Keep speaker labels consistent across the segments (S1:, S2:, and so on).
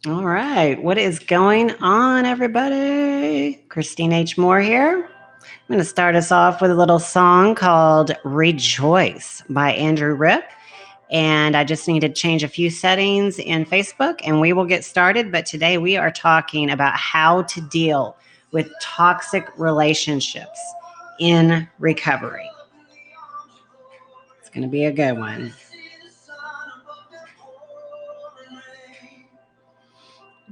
S1: All right. What is going on, everybody? Christine H. Moore here. I'm going to start us off with a little song called Rejoice by Andrew Rip. And I just need to change a few settings in Facebook and we will get started. But today we are talking about how to deal with toxic relationships in recovery. It's going to be a good one.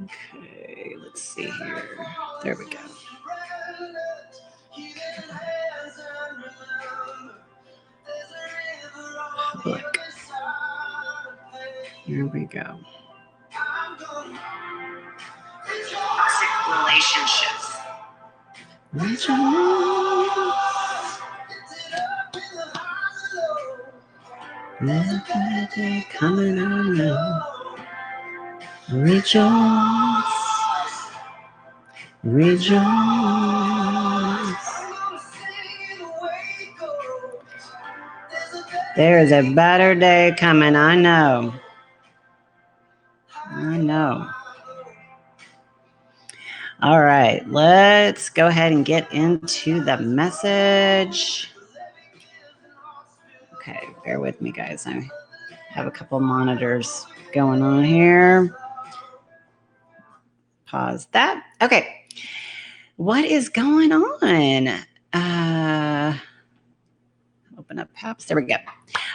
S1: Okay, let's see here. There we go. Public. Here we go. Toxic relationships. Coming on now. Rejoice. Rejoice. There is a better day coming, I know. I know. All right, let's go ahead and get into the message. Okay, bear with me, guys. I have a couple monitors going on here. Pause that. Okay. What is going on? Open up PAPS. There we go.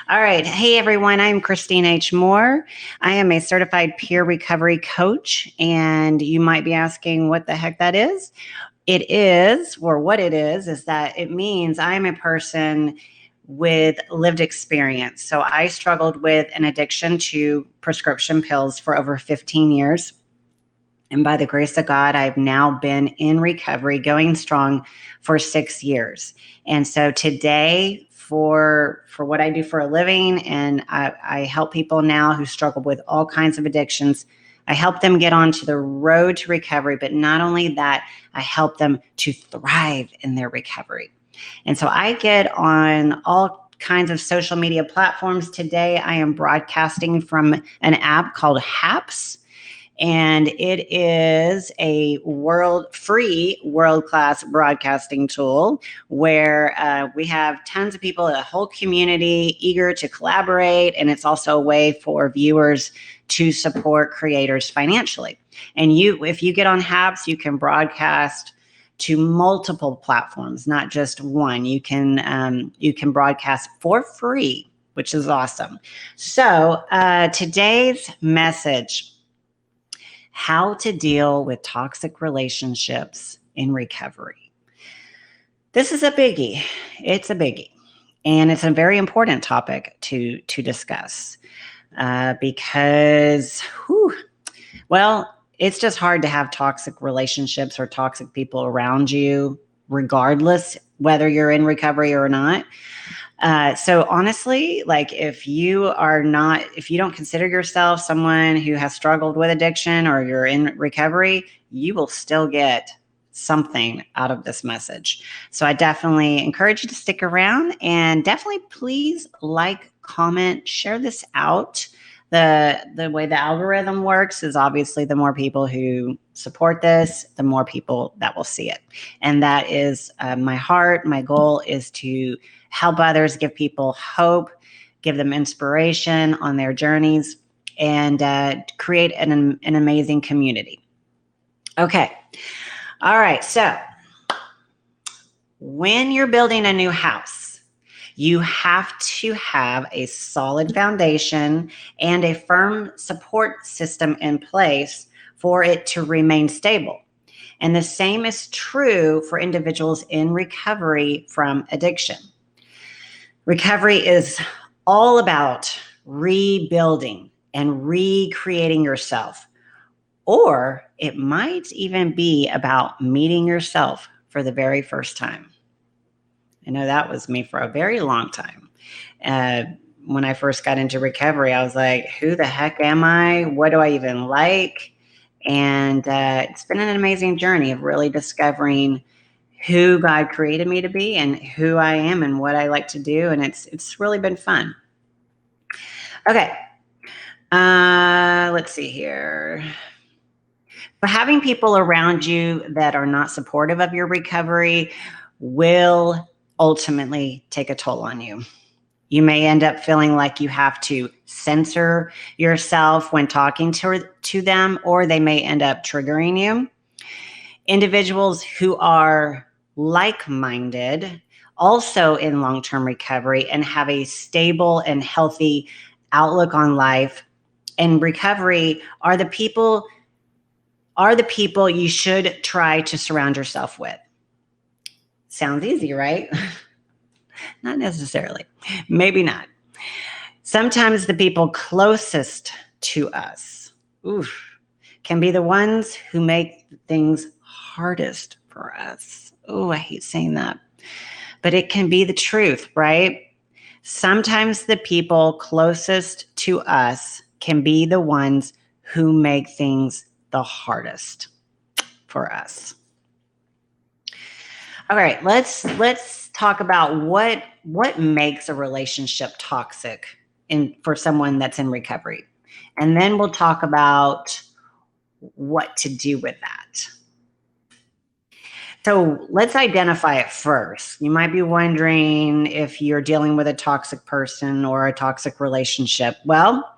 S1: All right. Hey, everyone. I'm Christine H. Moore. I am a certified peer recovery coach, and you might be asking what the heck that is. It is, or what it is that it means I'm a person with lived experience. So I struggled with an addiction to prescription pills for over 15 years. And by the grace of God, I've now been in recovery, going strong for 6 years. And so today, for what I do for a living, and I help people now who struggle with all kinds of addictions. I help them get onto the road to recovery, but not only that, I help them to thrive in their recovery. And so I get on all kinds of social media platforms. Today, I am broadcasting from an app called HAPS. And it is a free world-class broadcasting tool where we have tons of people, a whole community eager to collaborate. And it's also a way for viewers to support creators financially. And if you get on HAPS, you can broadcast to multiple platforms, not just one. You can broadcast for free, which is awesome. So today's message: how to deal with toxic relationships in recovery. This is a biggie. It's a biggie. And it's a very important topic to discuss because, it's just hard to have toxic relationships or toxic people around you, regardless whether you're in recovery or not. So honestly, like if you don't consider yourself someone who has struggled with addiction or you're in recovery, you will still get something out of this message. So I definitely encourage you to stick around and definitely please like, comment, share this out. The way the algorithm works is obviously the more people who support this, the more people that will see it. And that is my heart. My goal is to help others, give people hope, give them inspiration on their journeys, and create an amazing community. Okay. All right. So when you're building a new house, you have to have a solid foundation and a firm support system in place for it to remain stable. And the same is true for individuals in recovery from addiction. Recovery is all about rebuilding and recreating yourself. Or it might even be about meeting yourself for the very first time. I know that was me for a very long time. When I first got into recovery, I was like, who the heck am I? What do I even like? And it's been an amazing journey of really discovering who God created me to be and who I am and what I like to do. And it's really been fun. Okay. Let's see here. Having people around you that are not supportive of your recovery will ultimately take a toll on you. You may end up feeling like you have to censor yourself when talking to them, or they may end up triggering you. Individuals who are like-minded, also in long-term recovery, and have a stable and healthy outlook on life and recovery are the people you should try to surround yourself with. Sounds easy, right? Not necessarily. Maybe not. Sometimes the people closest to us, can be the ones who make things hardest for us. I hate saying that. But it can be the truth, right? Sometimes the people closest to us can be the ones who make things the hardest for us. All right, let's talk about what makes a relationship toxic for someone that's in recovery. And then we'll talk about what to do with that. So let's identify it first. You might be wondering if you're dealing with a toxic person or a toxic relationship. Well,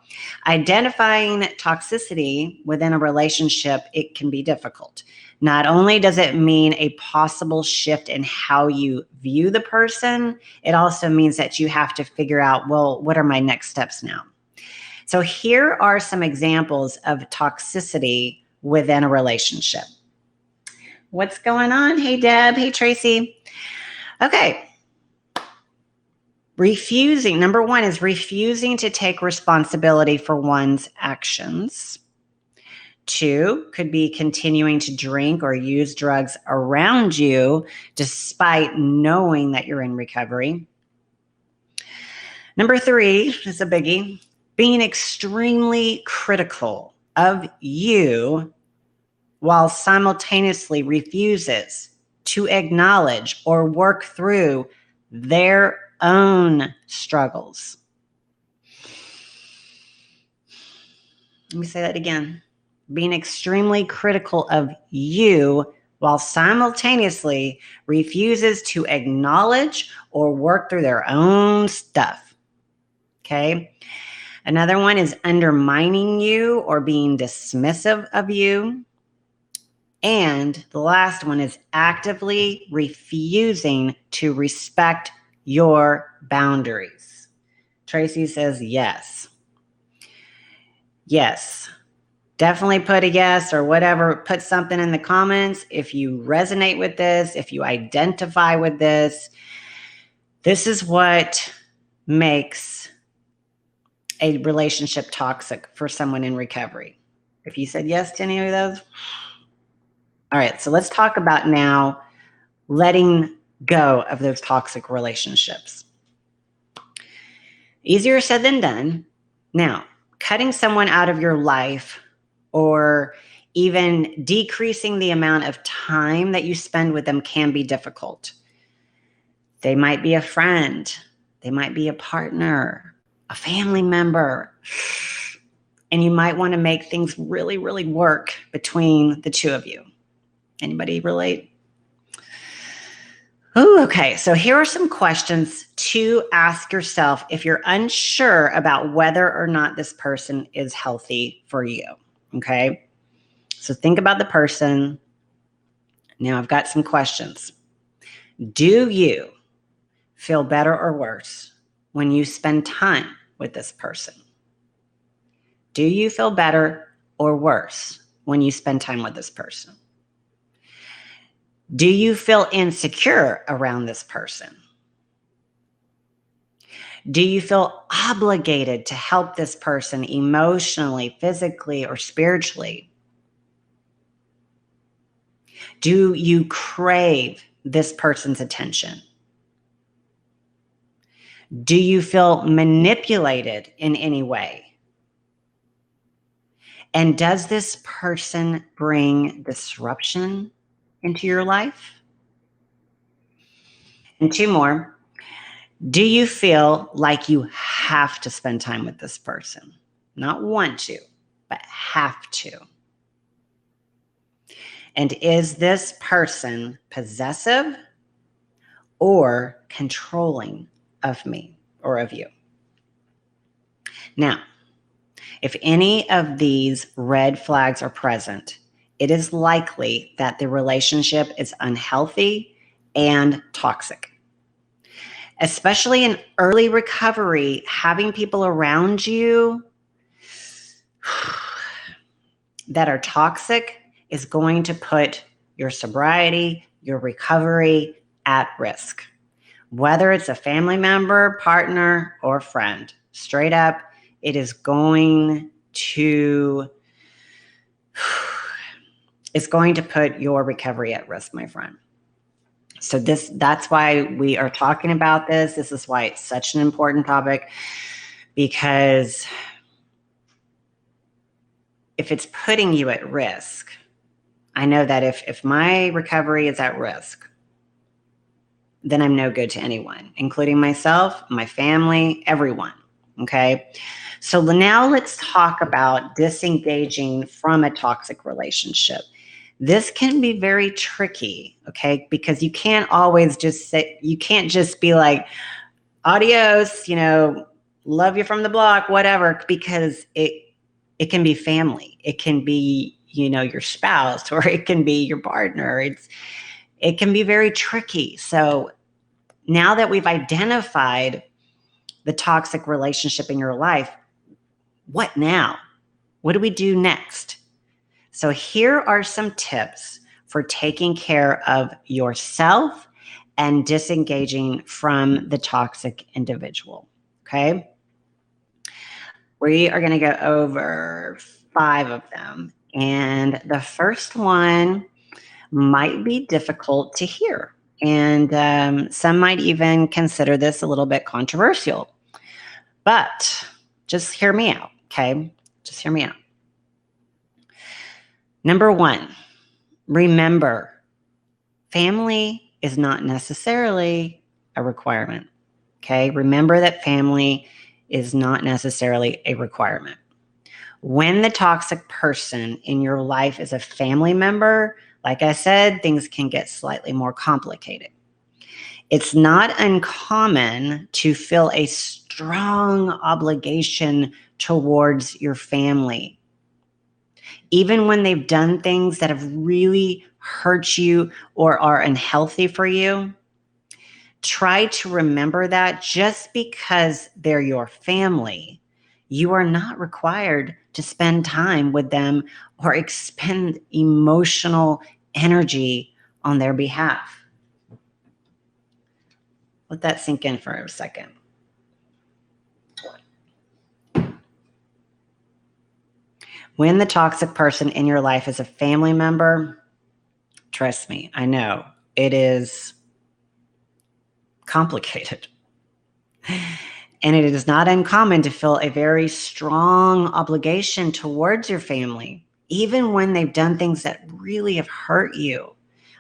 S1: identifying toxicity within a relationship, it can be difficult. Not only does it mean a possible shift in how you view the person, it also means that you have to figure out, well, what are my next steps now? So here are some examples of toxicity within a relationship. What's going on? Hey, Deb. Hey, Tracy. Okay. Number one is refusing to take responsibility for one's actions. 2 could be continuing to drink or use drugs around you despite knowing that you're in recovery. Number 3 is a biggie, being extremely critical of you while simultaneously refuses to acknowledge or work through their own struggles. Let me say that again. Being extremely critical of you while simultaneously refuses to acknowledge or work through their own stuff. Okay. Another one is undermining you or being dismissive of you. And the last one is actively refusing to respect your boundaries. Tracy says yes. Yes. Definitely put a yes or whatever. Put something in the comments if you resonate with this, if you identify with this. This is what makes a relationship toxic for someone in recovery. If you said yes to any of those. All right, so let's talk about now letting go of those toxic relationships. Easier said than done. Now, cutting someone out of your life or even decreasing the amount of time that you spend with them can be difficult. They might be a friend. They might be a partner, a family member. And you might want to make things really, really work between the two of you. Anybody relate? Oh, okay. So here are some questions to ask yourself if you're unsure about whether or not this person is healthy for you. Okay. So think about the person. Now I've got some questions. Do you feel better or worse when you spend time with this person? Do you feel better or worse when you spend time with this person? Do you feel insecure around this person? Do you feel obligated to help this person emotionally, physically, or spiritually? Do you crave this person's attention? Do you feel manipulated in any way? And does this person bring disruption into your life? And 2 more. Do you feel like you have to spend time with this person? Not want to, but have to. And is this person possessive or controlling of me or of you? Now, if any of these red flags are present, it is likely that the relationship is unhealthy and toxic. Especially in early recovery, having people around you that are toxic is going to put your sobriety, your recovery at risk. Whether it's a family member, partner, or friend, straight up, it is going to put your recovery at risk, my friend. So that's why we are talking about this. This is why it's such an important topic, because if it's putting you at risk, I know that if my recovery is at risk, then I'm no good to anyone, including myself, my family, everyone. Okay. So now let's talk about disengaging from a toxic relationship. This can be very tricky, okay? Because you can't always just say, you can't just be like, adios, love you from the block, whatever, because it can be family. It can be, your spouse, or it can be your partner. It can be very tricky. So now that we've identified the toxic relationship in your life, what now? What do we do next? So here are some tips for taking care of yourself and disengaging from the toxic individual. Okay. We are going to go over 5 of them. And the first one might be difficult to hear. And some might even consider this a little bit controversial. But just hear me out, okay? Just hear me out. Number 1, remember, family is not necessarily a requirement, okay? Remember that family is not necessarily a requirement. When the toxic person in your life is a family member, like I said, things can get slightly more complicated. It's not uncommon to feel a strong obligation towards your family. Even when they've done things that have really hurt you or are unhealthy for you, try to remember that just because they're your family, you are not required to spend time with them or expend emotional energy on their behalf. Let that sink in for a second. When the toxic person in your life is a family member, trust me, I know it is complicated. And it is not uncommon to feel a very strong obligation towards your family, even when they've done things that really have hurt you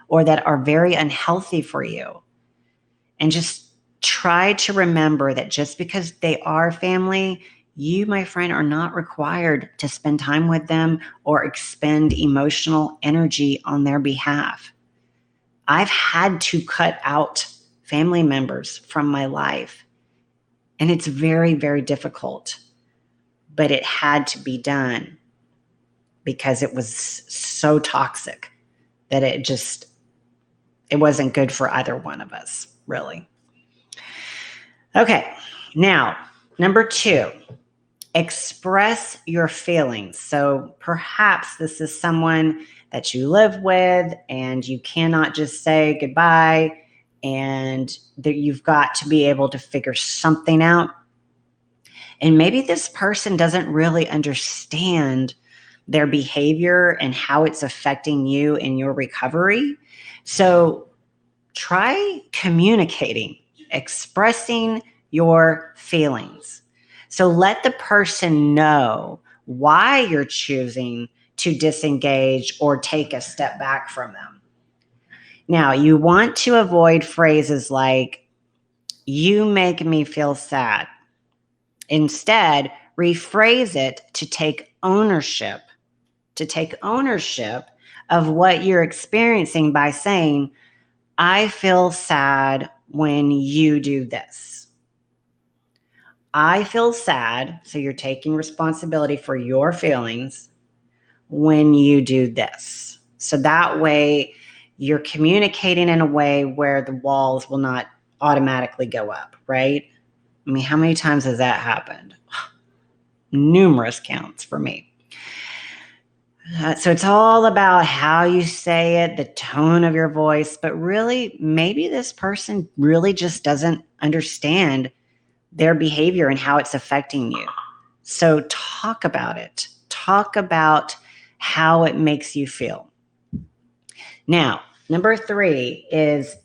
S1: or that are very unhealthy for you. And just try to remember that just because they are family, you, my friend, are not required to spend time with them or expend emotional energy on their behalf. I've had to cut out family members from my life, and it's very, very difficult, but it had to be done because it was so toxic that it wasn't good for either one of us, really. Okay, now, number 2, express your feelings. So perhaps this is someone that you live with and you cannot just say goodbye, and that you've got to be able to figure something out. And maybe this person doesn't really understand their behavior and how it's affecting you in your recovery. So try communicating, expressing your feelings. So let the person know why you're choosing to disengage or take a step back from them. Now, you want to avoid phrases like, "You make me feel sad." Instead, rephrase it to take ownership of what you're experiencing by saying, I feel sad when you do this. I feel sad. So you're taking responsibility for your feelings when you do this. So that way you're communicating in a way where the walls will not automatically go up, right? I mean, how many times has that happened? Numerous counts for me. So it's all about how you say it, the tone of your voice, but really, maybe this person really just doesn't understand their behavior and how it's affecting you. So talk about it. Talk about how it makes you feel. Now, number three is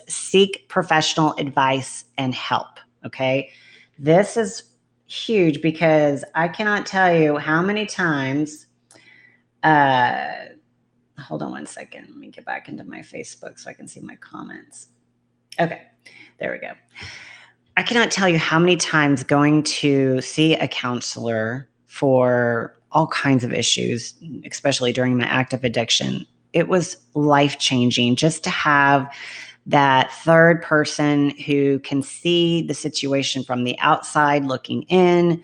S1: seek professional advice and help. Okay. This is huge because I cannot tell you how many times, hold on one second. Let me get back into my Facebook so I can see my comments. Okay, there we go. I cannot tell you how many times going to see a counselor for all kinds of issues, especially during my active addiction, it was life-changing just to have that third person who can see the situation from the outside looking in,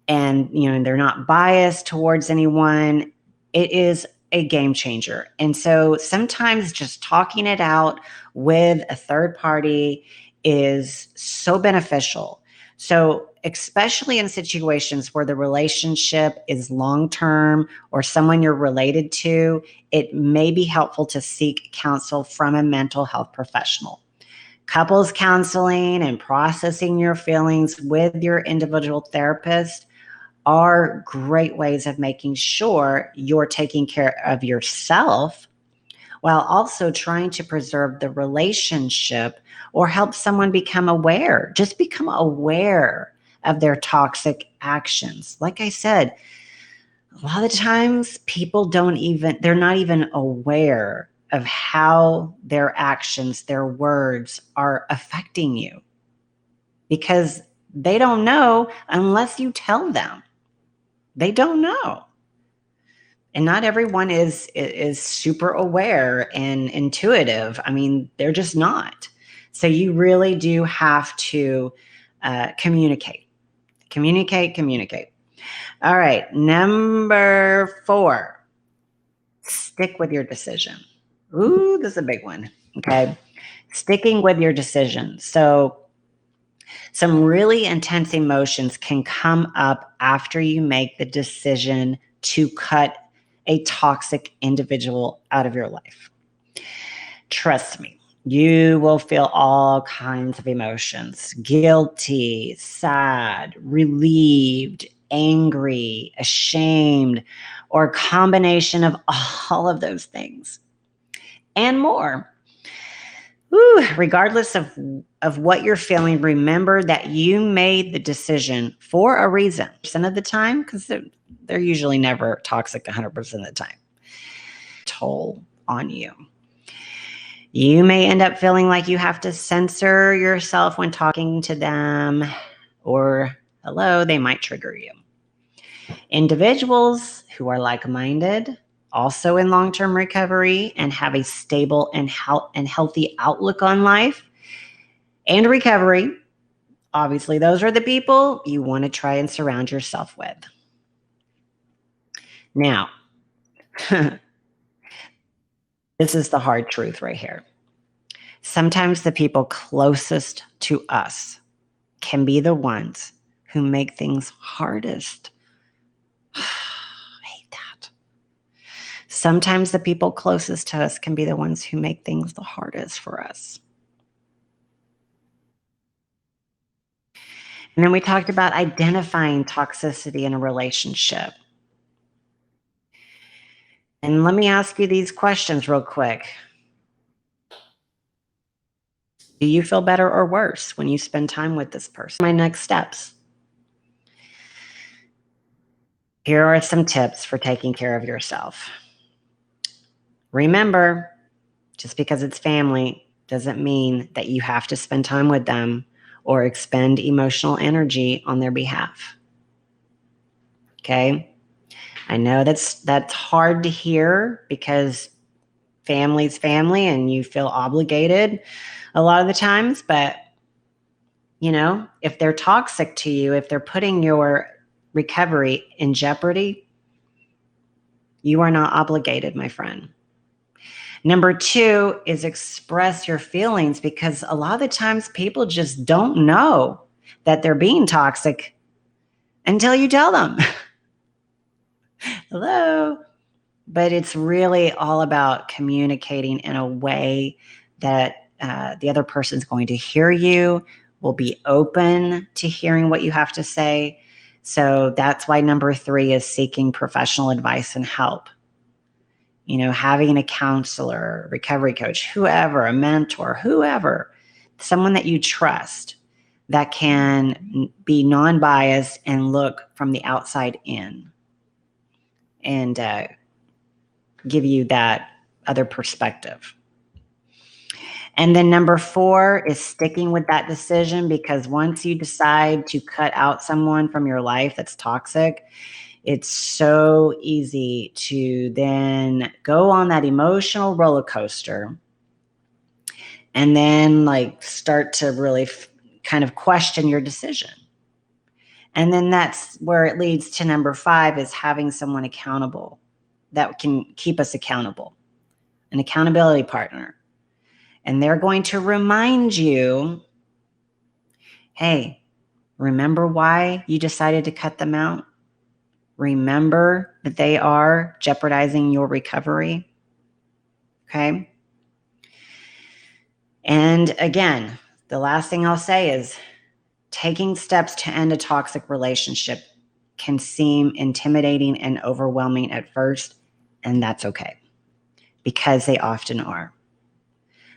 S1: and they're not biased towards anyone. It is a game changer. And so sometimes just talking it out with a third party is so beneficial. So especially in situations where the relationship is long-term or someone you're related to, it may be helpful to seek counsel from a mental health professional. Couples counseling and processing your feelings with your individual therapist are great ways of making sure you're taking care of yourself while also trying to preserve the relationship or help someone become aware. Just become aware of their toxic actions. Like I said, a lot of times people they're not even aware of how their actions, their words are affecting you because they don't know unless you tell them. They don't know. And not everyone is super aware and intuitive. I mean, they're just not. So you really do have to communicate. Communicate. All right. Number 4, stick with your decision. Ooh, this is a big one. Okay. Sticking with your decision. So some really intense emotions can come up after you make the decision to cut a toxic individual out of your life. Trust me, you will feel all kinds of emotions: guilty, sad, relieved, angry, ashamed, or a combination of all of those things and more. Regardless of what you're feeling, remember that you made the decision for a reason. Percent of the time, because they're usually never toxic 100% of the time. Toll on you. You may end up feeling like you have to censor yourself when talking to them, or hello, they might trigger you. Individuals who are like-minded, also in long-term recovery, and have a stable and healthy outlook on life and recovery, obviously those are the people you want to try and surround yourself with. Now, this is the hard truth right here. Sometimes the people closest to us can be the ones who make things hardest. I hate that. Sometimes the people closest to us can be the ones who make things the hardest for us. And then we talked about identifying toxicity in a relationship. And let me ask you these questions real quick. Do you feel better or worse when you spend time with this person? My next steps. Here are some tips for taking care of yourself. Remember, just because it's family doesn't mean that you have to spend time with them or expend emotional energy on their behalf. Okay? I know that's hard to hear because family's family and you feel obligated a lot of the times, but if they're toxic to you, if they're putting your recovery in jeopardy, you are not obligated, my friend. Number 2 is express your feelings, because a lot of the times people just don't know that they're being toxic until you tell them. Hello. But it's really all about communicating in a way that the other person's going to hear you, will be open to hearing what you have to say. So that's why number 3 is seeking professional advice and help. Having a counselor, recovery coach, whoever, a mentor, whoever, someone that you trust that can be non-biased and look from the outside in and give you that other perspective. And then number 4 is sticking with that decision, because once you decide to cut out someone from your life that's toxic, it's so easy to then go on that emotional roller coaster and then start to really kind of question your decision. And then that's where it leads to number 5 is having someone accountable that can keep us accountable, an accountability partner. And they're going to remind you, hey, remember why you decided to cut them out? Remember that they are jeopardizing your recovery. Okay. And again, the last thing I'll say is taking steps to end a toxic relationship can seem intimidating and overwhelming at first, and that's okay, because they often are.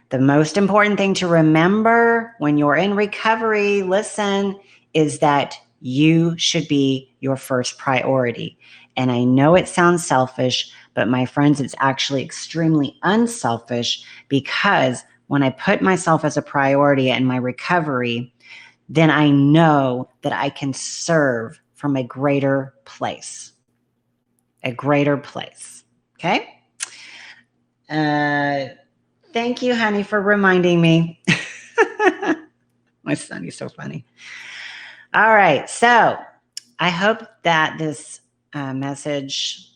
S1: The most important thing to remember when you're in recovery, listen, is that you should be your first priority. And I know it sounds selfish, but my friends, it's actually extremely unselfish, because when I put myself as a priority in my recovery, then I know that I can serve from a greater place. A greater place. Okay? Thank you, honey, for reminding me. My son, he's so funny. All right. So I hope that this message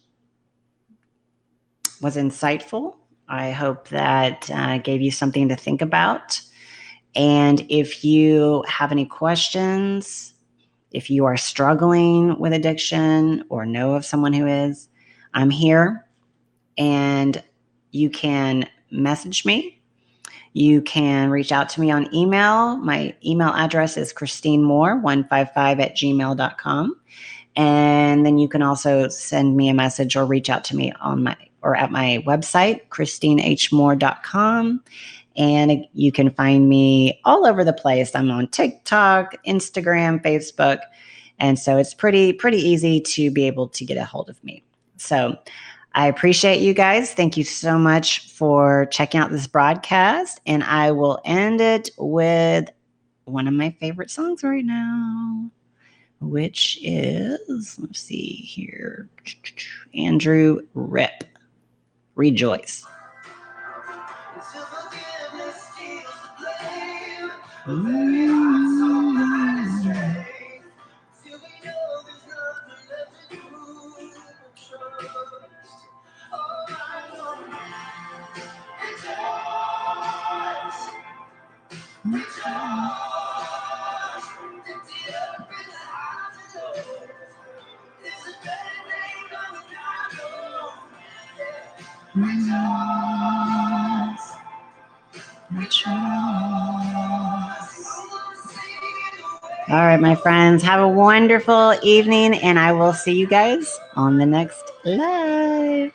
S1: was insightful. I hope that gave you something to think about. And if you have any questions, if you are struggling with addiction or know of someone who is, I'm here, and you can message me. You can reach out to me on email. My email address is christinemore155@gmail.com. And then you can also send me a message or reach out to me at my website, christinehmore.com. And you can find me all over the place. I'm on TikTok, Instagram, Facebook. And so it's pretty easy to be able to get a hold of me. So I appreciate you guys. Thank you so much for checking out this broadcast. And I will end it with one of my favorite songs right now, which is, let's see here, Andrew Ripp, Rejoice. All right, my friends, have a wonderful evening, and I will see you guys on the next live.